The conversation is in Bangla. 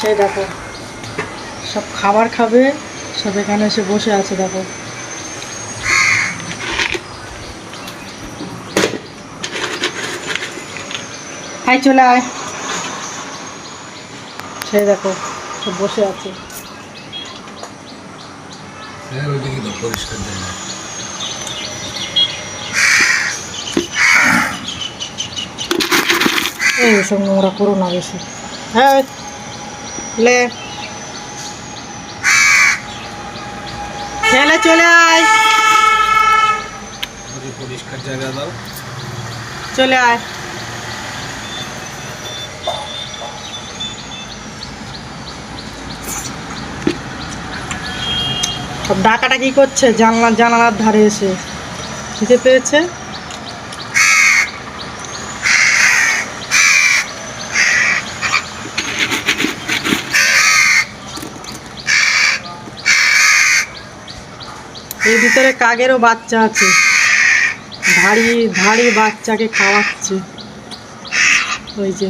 এই দেখো সব খাবার খাবে, সব এখানে এসে বসে আছে দেখো। হাই চলে আয়, সেই দেখো সব বসে আছে। এই সব নোংরা করো না বেশি। হ্যাঁ লে খেলে চলে আয়, পরিষ্কার জায়গা দাও, চলে আয়। সব ডাকাটা কি করছে জানালার ধারে এসে, খিদে পেয়েছে। এর ভিতরে কাকেরও বাচ্চা আছে, ধাড়ি ধাড়ি বাচ্চাকে খাওয়াচ্ছে ওই যে।